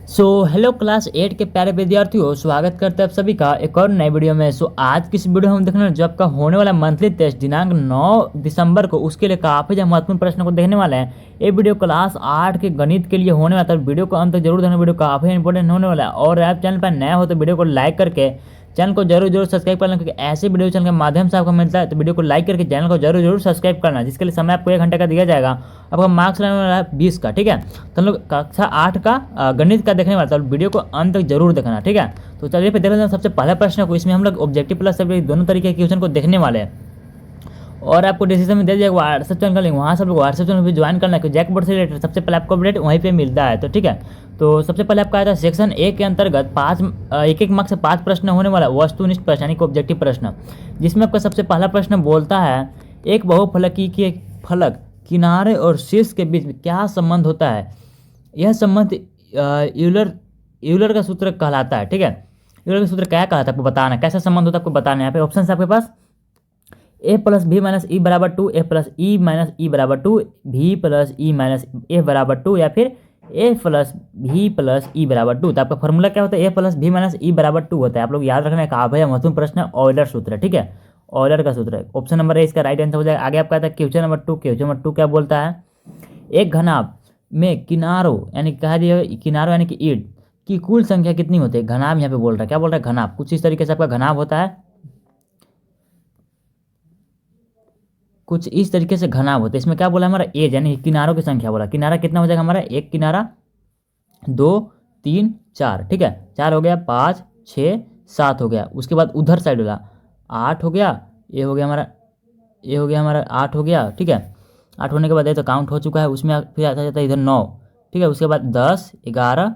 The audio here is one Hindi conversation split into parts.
हेलो क्लास 8 के प्यारे विद्यार्थियों, स्वागत करते हैं आप सभी का एक और नई वीडियो में। आज की इस वीडियो में हम देखने वाले जो आपका होने वाला मंथली टेस्ट दिनांक 9 दिसंबर को, उसके लिए काफ़ी जो महत्वपूर्ण प्रश्नों को देखने वाले हैं। ये वीडियो क्लास 8 के गणित के लिए होने वाला था। वीडियो को अंत तक जरूर देखना, वीडियो काफ़ी इंपॉर्टेंट होने वाला है। और आप चैनल पर नया हो तो वीडियो को लाइक करके चैनल को जरूर सब्सक्राइब करना, क्योंकि ऐसे वीडियो चैनल के माध्यम से आपको मिलता है। तो वीडियो को लाइक करके चैनल को जरूर सब्सक्राइब करना, जिसके लिए समय आपको 1 घंटे का दिया जाएगा। आपका मार्क्स रहने वाला है 20 का, ठीक है। तो हम लोग कक्षा 8 का गणित का देखने वाला था। वीडियो को अंत तक जरूर देखना, ठीक है। तो चलिए फिर देख लेते हैं सबसे पहला प्रश्न को। इसमें हम लोग ऑब्जेक्टिव प्लस सब्जेक्ट दोनों तरीके के क्वेश्चन को देखने वाले हैं। और आपको डिस्क्रिप्शन में दे दिया व्हाट्सएप चैनल का लिंक, वहाँ से लोग व्हाट्सएप चैनल भी ज्वाइन करना है। जैक बोर्ड से रिलेटेड सबसे पहले आपको अपडेट वहीं पे मिलता है, तो ठीक है। तो सबसे पहले आपका आता है सेक्शन 1 के अंतर्गत एक मार्क्स से 5 प्रश्न होने वाला वस्तुनिष्ठ प्रश्न यानी कि ऑब्जेक्टिव प्रश्न, जिसमें आपका सबसे पहला प्रश्न बोलता है एक बहुफलकी के फलक किनारे और शीर्ष के बीच में क्या संबंध होता है। यह संबंध यूलर का सूत्र कहलाता है, ठीक है। यूलर का सूत्र क्या कहलाता है आपको बताना है, कैसा संबंध होता है आपको बताना है। यहाँ पे ऑप्शन है आपके पास a प्लस बी माइनस ई बराबर 2, ए प्लस ई माइनस ई बराबर 2, भी प्लस ई माइनस ए बराबर 2, या फिर ए प्लस भी प्लस ई बराबर 2। तो आपका फॉर्मूला क्या होता है, ए प्लस भी माइनस ई बराबर 2 होता है। आप लोग याद रखना है, कहा भैया महत्वपूर्ण प्रश्न है, ऑयलर सूत्र है, ठीक है। ऑयलर का सूत्र है। ऑप्शन नंबर ए इसका राइट आंसर हो जाएगा। आगे आपका आता है क्वेश्चन नंबर 2। क्वेश्चन नंबर 2 क्या बोलता है, एक घनाभ में किनारों यानी कहा दिया किनारों यानी कि ईंट की कुल संख्या कितनी होती है। घनाभ यहाँ पे बोल रहा है, क्या बोल रहा है, घनाभ। कुछ इस तरीके से आपका घनाभ होता है, कुछ इस तरीके से घनाभ होता है। इसमें क्या बोला हमारा एज यानी किनारों की संख्या बोला। किनारा कितना हो जाएगा हमारा, एक किनारा 2 3 4, ठीक है। 4 हो गया, 5 6 7 हो गया। उसके बाद उधर साइड वाला 8 हो गया, ये हो गया हमारा 8 हो गया, ठीक है। 8 होने के बाद ये तो काउंट हो चुका है। उसमें फिर आता जाता है इधर 9, ठीक है। उसके बाद 10 11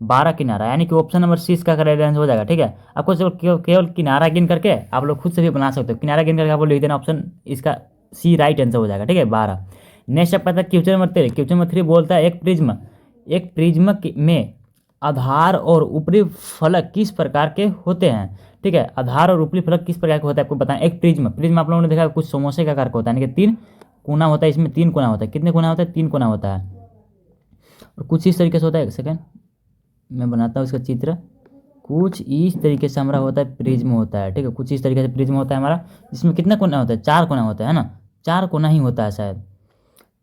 12 किनारा, यानी कि ऑप्शन नंबर सी इसका करेक्ट आंसर हो जाएगा, ठीक है। आपको केवल किनारा गिन करके आप लोग खुद से भी बना सकते हो। किनारा गिन करके आप लोग लिख देना, ऑप्शन इसका सी राइट आंसर हो जाएगा, ठीक है। 12। नेक्स्ट आपका था क्वेश्चन नंबर 3। क्वेश्चन नंबर 3 बोलता है एक प्रिज्म में आधार और ऊपरी फलक किस प्रकार के होते हैं, ठीक है। आधार और ऊपरी फलक किस प्रकार के होता है आपको बताएं। एक प्रिज्म आप लोगों ने देखा कुछ समोसे का आकार का होता है, यानी कि 3 कोना होता है। इसमें 3 कोना होता है। कितने कोना होता है, 3 कोना होता है। और कुछ इस तरीके से होता है, एक सेकेंड मैं बनाता हूँ इसका चित्र। कुछ इस तरीके से हमारा होता है प्रिज्म होता है, ठीक है। कुछ इस तरीके से प्रिज्म होता है हमारा, जिसमें कितना कोना होता है, 4 कोना होता है ना। 4 कोना ही होता है शायद।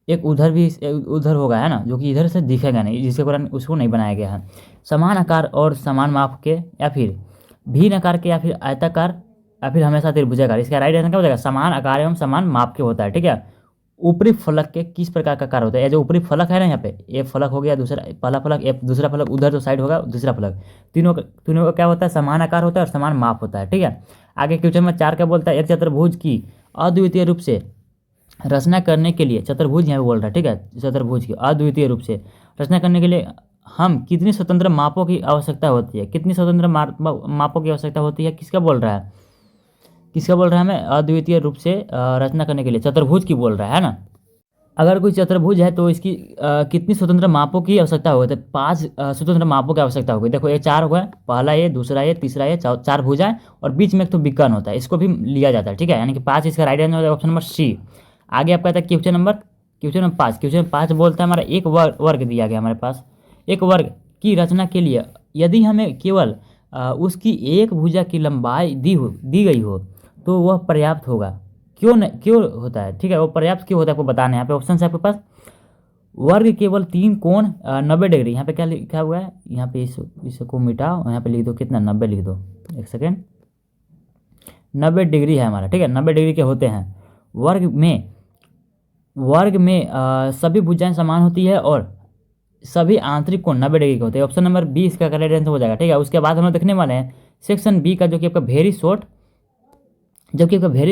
एक उधर भी उधर होगा, है ना, जो कि इधर से दिखेगा नहीं, जिसके कारण उसको नहीं बनाया गया है। समान आकार और समान माप के, या फिर भिन्न आकार के, या फिर आयताकार, या फिर हमेशा त्रिभुजाकार। इसका राइट आंसर क्या हो जाएगा, समान आकार एवं समान माप के होता है, ठीक है। ऊपरी फलक के किस प्रकार का आकार होता है। ये जो ऊपरी फलक है ना, यहाँ पे ये फलक हो गया, दूसरा पहला फलक, ये दूसरा फलक, उधर जो साइड होगा दूसरा फलक, तीनों का क्या होता है, समान आकार होता है और समान माप होता है, ठीक है। आगे क्वेश्चन नंबर 4 क्या बोलता है, एक चतुर्भुज की अद्वितीय रूप से रचना करने के लिए, चतुर्भुज यहाँ पे बोल रहा है, ठीक है। चतुर्भुज की अद्वितीय रूप से रचना करने के लिए हम कितनी स्वतंत्र मापों की आवश्यकता होती है। कितनी स्वतंत्र मापों की आवश्यकता होती है, किसका बोल रहा है, किसका बोल रहा है हमें, अद्वितीय रूप से रचना करने के लिए चतुर्भुज की बोल रहा है ना। अगर कोई चतुर्भुज है तो इसकी कितनी स्वतंत्र मापों की आवश्यकता होगी, तो 5 स्वतंत्र मापों की आवश्यकता होगी। देखो ये 4 हुआ, पहला ये, दूसरा ये, तीसरा ये, 4 भुजाएं और बीच में एक तो विकर्ण होता है, इसको भी लिया जाता है, ठीक है। यानी कि 5 इसका राइट आंसर हो जाएगा, ऑप्शन नंबर सी। आगे आपका आता है क्वेश्चन नंबर 5। क्वेश्चन नंबर 5 बोलता है हमारा एक वर्ग दिया गया हमारे पास। एक वर्ग की रचना के लिए यदि हमें केवल उसकी एक भुजा की लंबाई दी गई हो तो वह पर्याप्त होगा। क्यों होता है, ठीक है, वो पर्याप्त क्यों होता है आपको बताना है। यहाँ पे ऑप्शन है आपके पास, वर्ग केवल 3 कोण 90 डिग्री। यहाँ पे क्या लिखा हुआ है, यहाँ पे इसको मिटाओ, यहाँ पे लिख दो कितना, 90 लिख दो, एक सेकेंड। 90 डिग्री है हमारा, ठीक है। 90 डिग्री के होते हैं। वर्ग में सभी भुजाएं समान होती है और सभी आंतरिक कोण 90 डिग्री के होते हैं। ऑप्शन नंबर 20 का करेक्ट आंसर हो जाएगा, ठीक है। उसके बाद हम लोग देखने वाले हैं सेक्शन बी का, जो कि आपका वेरी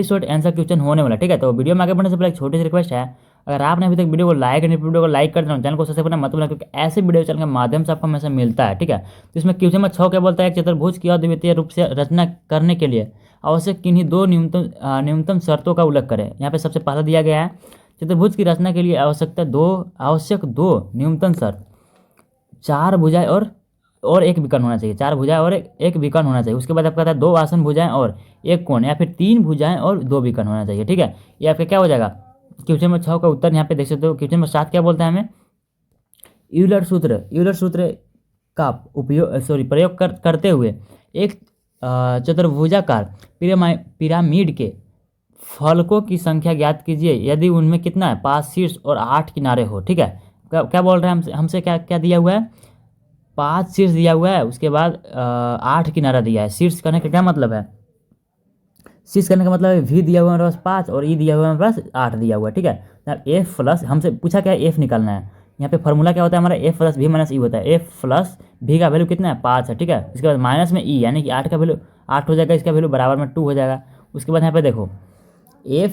शॉर्ट आंसर क्वेश्चन होने वाला, ठीक है। तो वीडियो में आगे बढ़ने से पहले एक छोटी सी रिक्वेस्ट है, अगर आपने अभी तक वीडियो को लाइक नहीं, वीडियो को लाइक कर देना, चैनल को सबसे पहले मत भूलना, क्योंकि ऐसे वीडियो चैनल के माध्यम से आपको हमेशा मिलता है, ठीक है। तो इसमें क्वेश्चन नंबर 6 क्या बोलता है, एक चतुर्भुज की अद्वितीय रूप से रचना करने के लिए आवश्यक किन्हीं 2 न्यूनतम शर्तों का उल्लेख करें। यहाँ पे सबसे पहला दिया गया है चतुर्भुज की रचना के लिए आवश्यक दो न्यूनतम शर्त, 4 भुजाएं और एक विकर्ण होना चाहिए। 4 भुजाएं और एक विकर्ण होना चाहिए। उसके बाद आपका था 2 आसन भुजाएं और एक कोण, या फिर 3 भुजाएं और 2 विकर्ण होना चाहिए, ठीक है। ये आपका क्या हो जाएगा, क्वेश्चन नंबर 6 का उत्तर यहाँ पे देख सकते हो। क्वेश्चन नंबर 7 क्या बोलता है हमें, यूलर सूत्र का प्रयोग करते हुए एक चतुर्भुजाकार पिरामिड के फलकों की संख्या ज्ञात कीजिए यदि उनमें कितना है 5 शीर्ष और 8 किनारे हो। ठीक है, क्या बोल रहे हैं हमसे क्या क्या दिया हुआ है, 5 शीर्ष दिया हुआ है, उसके बाद 8 किनारा दिया है। शीर्ष करने का क्या मतलब है, शीर्ष करने का मतलब है V दिया हुआ है मेरे पास 5 और E दिया हुआ है मेरे पास 8 दिया हुआ है। ठीक है, F प्लस हमसे पूछा क्या है, F निकालना है। यहाँ पे फॉर्मूला क्या होता है हमारा, F plus V minus E होता है। F प्लस V का वैल्यू कितना है 5 है। ठीक है, उसके बाद माइनस में E यानी कि 8 का वैल्यू 8 हो जाएगा, इसका वैल्यू बराबर में 2 हो जाएगा। उसके बाद यहाँ पे देखो F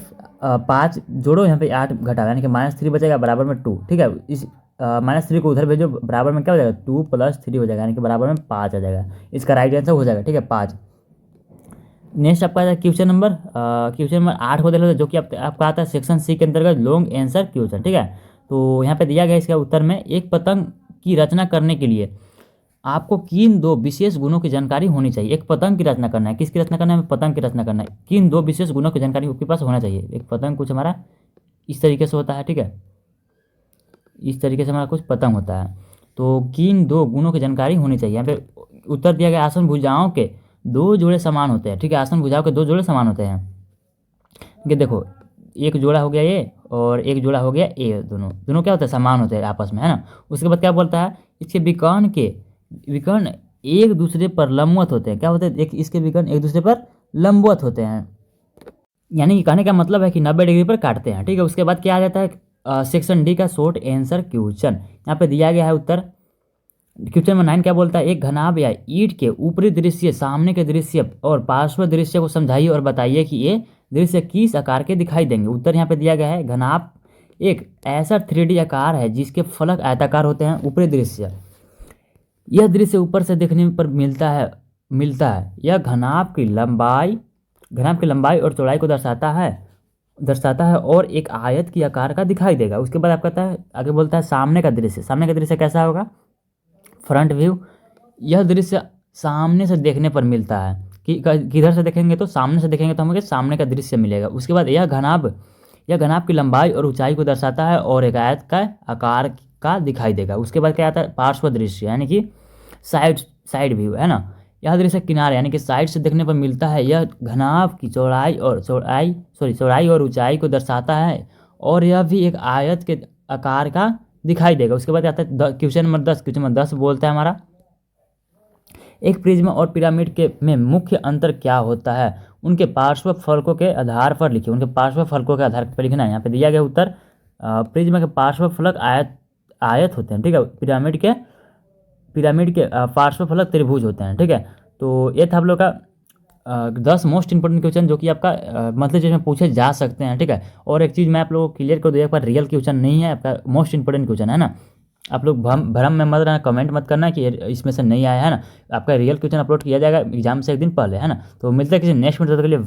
5 जोड़ो, यहाँ पे 8 घटाओ यानी कि -3 बचेगा बराबर में 2। ठीक है, इस -3 को उधर भेजो, बराबर में क्या हो जाएगा 2 + 3 हो जाएगा यानी कि बराबर में 5 आ जाएगा। इसका राइट आंसर हो जाएगा। ठीक है, 5। नेक्स्ट आपका आता है क्वेश्चन नंबर 8 को देख लो, जो कि आपका आता है सेक्शन सी के अंतर्गत लॉन्ग आंसर क्वेश्चन। ठीक है, तो यहाँ पे दिया गया इसका उत्तर में, एक पतंग की रचना करने के लिए आपको किन 2 विशेष गुणों की जानकारी होनी चाहिए। एक पतंग की रचना करना है, किसकी रचना करना है, पतंग की रचना करना है, किन 2 विशेष गुणों की जानकारी आपके पास होना चाहिए। एक पतंग कुछ हमारा इस तरीके से होता है। ठीक है, इस तरीके से हमारा कुछ पतंग होता है, तो किन 2 गुणों की जानकारी होनी चाहिए। यहाँ पे उत्तर दिया गया, आसन भुजाओं के 2 जोड़े समान होते हैं। ठीक है, आसन भुजाओं के 2 जोड़े समान होते हैं। ये देखो, एक जोड़ा हो गया ये और एक जोड़ा हो गया ए, दोनों क्या होता है, समान होते हैं आपस में, है ना। उसके बाद क्या बोलता है, इसके विकर्ण एक दूसरे पर लंबवत होते हैं। क्या होते हैं, इसके विकर्ण एक दूसरे पर लंबवत होते हैं, यानी कि कहने का मतलब है कि 90 डिग्री पर काटते हैं। ठीक है, उसके बाद क्या आ जाता है, सेक्शन डी का शॉर्ट आंसर क्वेश्चन। यहाँ पे दिया गया है उत्तर, क्वेश्चन नंबर 9 क्या बोलता है, एक घनाभ या ईंट के ऊपरी दृश्य, सामने के दृश्य और पार्श्व दृश्य को समझाइए और बताइए कि ये दृश्य किस आकार के दिखाई देंगे। उत्तर यहाँ पे दिया गया है, घनाभ एक ऐसा 3D आकार है जिसके फलक आयताकार होते हैं। ऊपरी दृश्य, यह दृश्य ऊपर से देखने पर मिलता है। यह घनाभ की लंबाई और चौड़ाई को दर्शाता है और एक आयत की आकार का दिखाई देगा। उसके बाद आप कहता है, आगे बोलता है सामने का दृश्य कैसा होगा, फ्रंट व्यू। यह दृश्य सामने से देखने पर मिलता है कि किधर से देखेंगे, तो सामने से देखेंगे तो हमें सामने का दृश्य मिलेगा। उसके बाद यह घनाभ की लंबाई और ऊंचाई को दर्शाता है और एक आयत का आकार का दिखाई देगा। उसके बाद क्या आता है, पार्श्व दृश्य यानी कि साइड व्यू, है ना। यह दृश्य किनारे यानी कि साइड से देखने पर मिलता है। यह घनाभ की चौड़ाई और ऊंचाई को दर्शाता है और यह भी एक आयत के आकार का दिखाई देगा। उसके बाद आता है क्वेश्चन नंबर 10 बोलता है हमारा, एक प्रिज्म और पिरामिड के में मुख्य अंतर क्या होता है, उनके पार्श्व फलकों के आधार पर लिखिए। उनके पार्श्व फलकों के आधार पर लिखना है। यहाँ पे दिया गया उत्तर, प्रिज्म के पार्श्व फलक आयत होते हैं। ठीक है, पिरामिड के पार्श्व फलक त्रिभुज होते हैं। ठीक है, तो ये था आप लोग का 10 मोस्ट इंपॉर्टेंट क्वेश्चन जो कि आपका मतलब जिसमें पूछे जा सकते हैं। ठीक है, और एक चीज़ मैं आप लोगों को क्लियर कर दूँ, एक बार रियल क्वेश्चन नहीं है, आपका मोस्ट इंपॉर्टेंट क्वेश्चन है ना। आप लोग भ्रम में मत रहना, कमेंट मत करना कि इसमें से नहीं आया है ना। आपका रियल क्वेश्चन अपलोड किया जाएगा एग्जाम से एक दिन पहले, है ना। तो मिलते हैं किसी नेक्स्ट वीडियो के लिए।